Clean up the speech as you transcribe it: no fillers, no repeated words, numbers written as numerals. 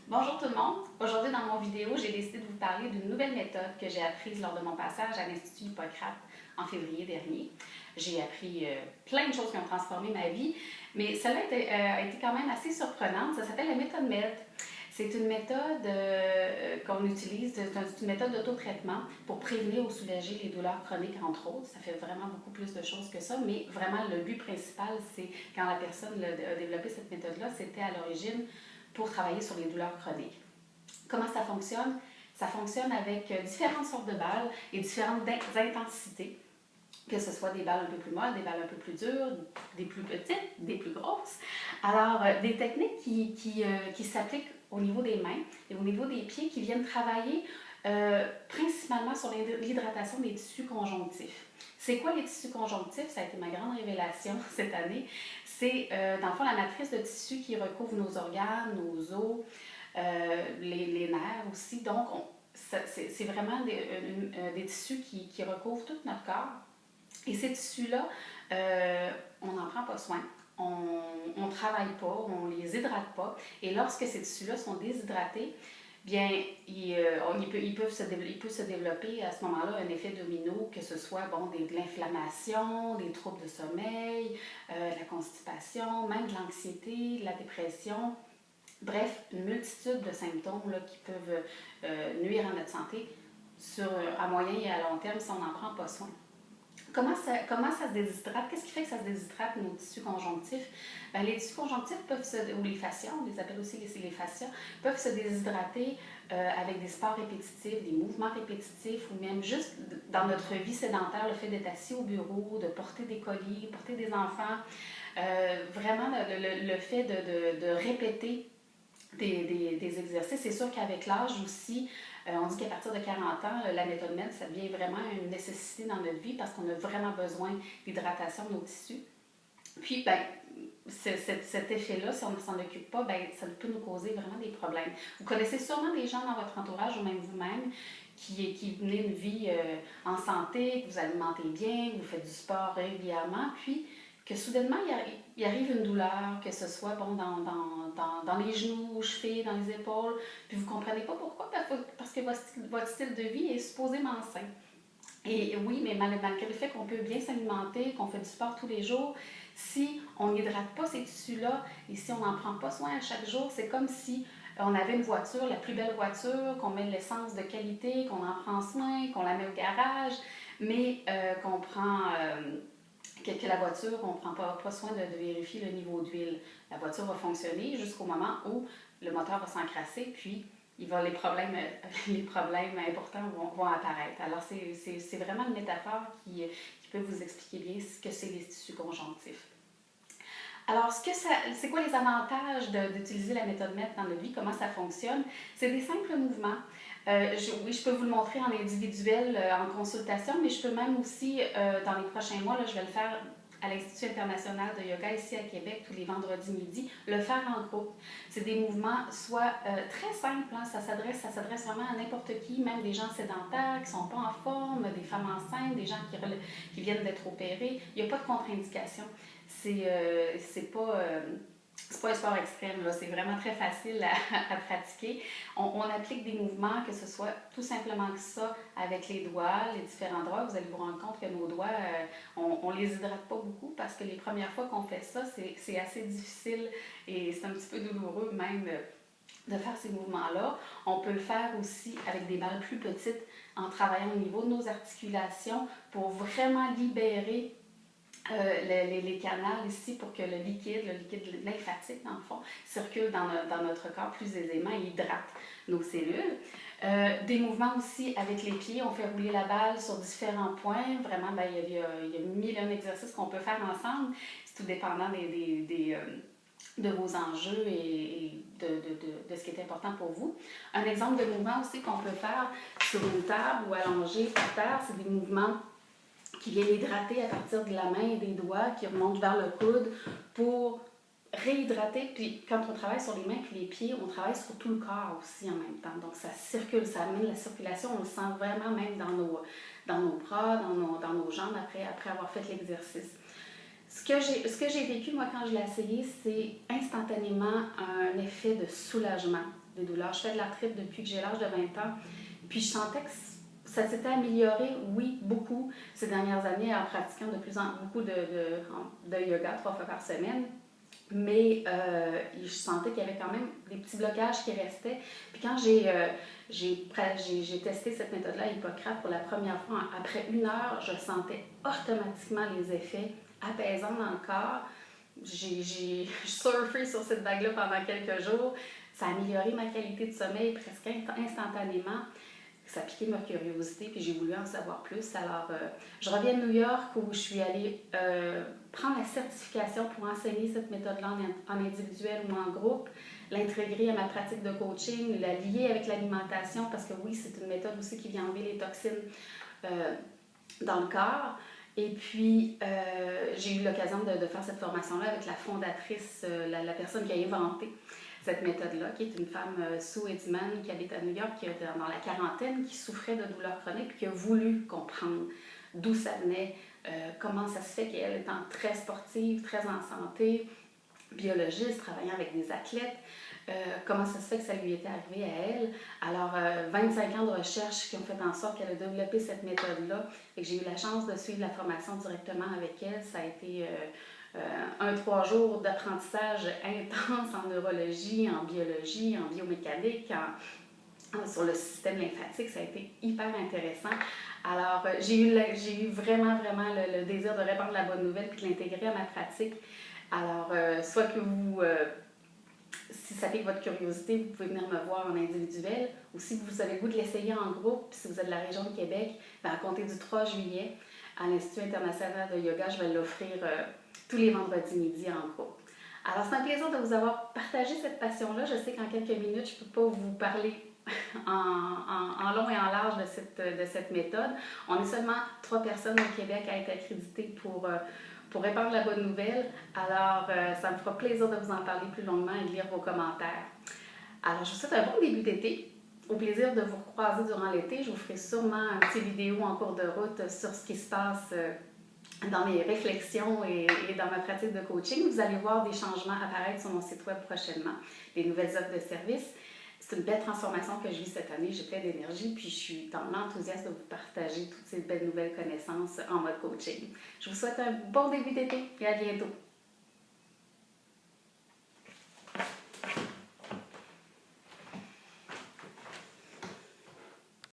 Bonjour tout le monde. Aujourd'hui, dans mon vidéo, j'ai décidé de vous parler d'une nouvelle méthode que j'ai apprise lors de mon passage à l'Institut Hippocrate en février dernier. J'ai appris plein de choses qui ont transformé ma vie, mais celle-là a été quand même assez surprenante. Ça s'appelle la méthode MELT. C'est une méthode qu'on utilise, c'est une méthode d'auto-traitement pour prévenir ou soulager les douleurs chroniques, entre autres. Ça fait vraiment beaucoup plus de choses que ça, mais vraiment le but principal, c'est quand la personne a développé cette méthode-là, c'était à l'origine pour travailler sur les douleurs chroniques. Comment ça fonctionne? Ça fonctionne avec différentes sortes de balles et différentes intensités, que ce soit des balles un peu plus molles, des balles un peu plus dures, des plus petites, des plus grosses. Alors, des techniques qui s'appliquent au niveau des mains et au niveau des pieds qui viennent travailler principalement sur l'hydratation des tissus conjonctifs. C'est quoi les tissus conjonctifs? Ça a été ma grande révélation cette année. C'est dans le fond la matrice de tissus qui recouvre nos organes, nos os, les nerfs aussi. Donc, c'est vraiment des tissus qui recouvrent tout notre corps. Et ces tissus-là, on n'en prend pas soin. On ne travaille pas, on ne les hydrate pas. Et lorsque ces tissus-là sont déshydratés, bien, ils peuvent se développer à ce moment-là un effet domino, que ce soit de l'inflammation, des troubles de sommeil, de la constipation, même de l'anxiété, de la dépression. Bref, une multitude de symptômes là, qui peuvent nuire à notre santé à moyen et à long terme si on n'en prend pas soin. Comment ça se déshydrate? Qu'est-ce qui fait que ça se déshydrate, nos tissus conjonctifs? Bien, les tissus conjonctifs ou les fascias, on les appelle aussi les fascias, peuvent se déshydrater avec des sports répétitifs, des mouvements répétitifs ou même juste dans notre vie sédentaire, le fait d'être assis au bureau, de porter des colis, porter des enfants. Vraiment, le fait de répéter des exercices. C'est sûr qu'avec l'âge aussi, on dit qu'à partir de 40 ans, la méthode MELT, ça devient vraiment une nécessité dans notre vie parce qu'on a vraiment besoin d'hydratation de nos tissus. Puis, cet effet-là, si on ne s'en occupe pas, ça peut nous causer vraiment des problèmes. Vous connaissez sûrement des gens dans votre entourage ou même vous-même qui menez une vie en santé, que vous alimentez bien, que vous faites du sport régulièrement, puis que soudainement, il arrive une douleur, que ce soit dans les genoux, aux chevilles, dans les épaules, puis vous ne comprenez pas pourquoi, parce que votre style de vie est supposément sain. Et oui, mais malgré le fait qu'on peut bien s'alimenter, qu'on fait du sport tous les jours, si on n'hydrate pas ces tissus-là et si on n'en prend pas soin à chaque jour, c'est comme si on avait une voiture, la plus belle voiture, qu'on met de l'essence de qualité, qu'on en prend soin, qu'on la met au garage, mais qu'on prend... que la voiture, on ne prend pas soin de vérifier le niveau d'huile. La voiture va fonctionner jusqu'au moment où le moteur va s'encrasser, puis les problèmes importants vont apparaître. Alors, c'est vraiment une métaphore qui peut vous expliquer bien ce que c'est les tissus conjonctifs. Alors, c'est quoi les avantages d'utiliser la méthode MELT dans notre vie? Comment ça fonctionne? C'est des simples mouvements. Oui, je peux vous le montrer en individuel, en consultation, mais je peux même aussi, dans les prochains mois, là, je vais le faire à l'Institut international de yoga ici à Québec, tous les vendredis midi, le faire en groupe. C'est des mouvements soit très simples, hein, ça s'adresse vraiment à n'importe qui, même des gens sédentaires qui ne sont pas en forme, des femmes enceintes, des gens qui viennent d'être opérés. Il n'y a pas de contre-indication. C'est pas un sport extrême, là. C'est vraiment très facile à pratiquer. On applique des mouvements, que ce soit tout simplement que ça, avec les doigts, les différents doigts. Vous allez vous rendre compte que nos doigts, on les hydrate pas beaucoup parce que les premières fois qu'on fait ça, c'est assez difficile et c'est un petit peu douloureux même de faire ces mouvements-là. On peut le faire aussi avec des balles plus petites en travaillant au niveau de nos articulations pour vraiment libérer les canaux ici pour que le liquide lymphatique, dans le fond, circule dans notre corps plus aisément et hydrate nos cellules. Des mouvements aussi avec les pieds, on fait rouler la balle sur différents points. Vraiment, il y a mille et un exercices qu'on peut faire ensemble. C'est tout dépendant de vos enjeux et de ce qui est important pour vous. Un exemple de mouvement aussi qu'on peut faire sur une table ou allongé par terre, c'est des mouvements qui viennent hydrater à partir de la main et des doigts, qui remontent vers le coude pour réhydrater. Puis quand on travaille sur les mains et les pieds, on travaille sur tout le corps aussi en même temps. Donc ça circule, ça amène la circulation, on le sent vraiment même dans nos bras, dans nos jambes après avoir fait l'exercice. Ce que j'ai vécu, moi, quand je l'ai essayé, c'est instantanément un effet de soulagement. des douleurs. Je fais de l'arthrite depuis que j'ai l'âge de 20 ans. Puis je sentais que ça s'était amélioré, oui, beaucoup, ces dernières années en pratiquant de plus en beaucoup de yoga 3 fois par semaine. Mais je sentais qu'il y avait quand même des petits blocages qui restaient. Puis quand j'ai testé cette méthode-là, Hippocrate, pour la première fois, après 1 heure, je sentais automatiquement les effets apaisants dans le corps. J'ai surfé sur cette vague-là pendant quelques jours. Ça a amélioré ma qualité de sommeil presque instantanément. Ça a piqué ma curiosité, puis j'ai voulu en savoir plus. Alors, je reviens de New York où je suis allée prendre la certification pour enseigner cette méthode-là en individuel ou en groupe, l'intégrer à ma pratique de coaching, la lier avec l'alimentation, parce que oui, c'est une méthode aussi qui vient enlever les toxines dans le corps. Et puis, j'ai eu l'occasion de faire cette formation-là avec la fondatrice, la personne qui a inventé cette méthode-là, qui est une femme, Sue Edman, qui habite à New York, qui est dans la quarantaine, qui souffrait de douleurs chroniques, puis qui a voulu comprendre d'où ça venait, comment ça se fait qu'elle, étant très sportive, très en santé, biologiste, travaillant avec des athlètes, comment ça se fait que ça lui était arrivé à elle. Alors, 25 ans de recherche qui ont fait en sorte qu'elle a développé cette méthode-là et que j'ai eu la chance de suivre la formation directement avec elle. Ça a été 3 jours d'apprentissage intense en neurologie, en biologie, en biomécanique, sur le système lymphatique. Ça a été hyper intéressant. Alors, j'ai eu vraiment le désir de répandre la bonne nouvelle puis de l'intégrer à ma pratique. Alors, soit que si ça pique votre curiosité, vous pouvez venir me voir en individuel, ou si vous avez le goût de l'essayer en groupe, puis si vous êtes de la région de Québec, bien, à compter du 3 juillet, à l'Institut international de yoga, je vais l'offrir tous les vendredis midi en groupe. Alors, c'est un plaisir de vous avoir partagé cette passion-là. Je sais qu'en quelques minutes, je ne peux pas vous parler en long et en large de cette méthode. On est seulement 3 personnes au Québec à être accréditées pour répandre la bonne nouvelle. Alors, ça me fera plaisir de vous en parler plus longuement et de lire vos commentaires. Alors, je vous souhaite un bon début d'été. Au plaisir de vous croiser durant l'été. Je vous ferai sûrement une petite vidéo en cours de route sur ce qui se passe dans mes réflexions et dans ma pratique de coaching. Vous allez voir des changements apparaître sur mon site web prochainement, des nouvelles offres de services. C'est une belle transformation que je vis cette année. J'ai plein d'énergie, puis je suis tellement enthousiaste de vous partager toutes ces belles nouvelles connaissances en mode coaching. Je vous souhaite un bon début d'été et à bientôt.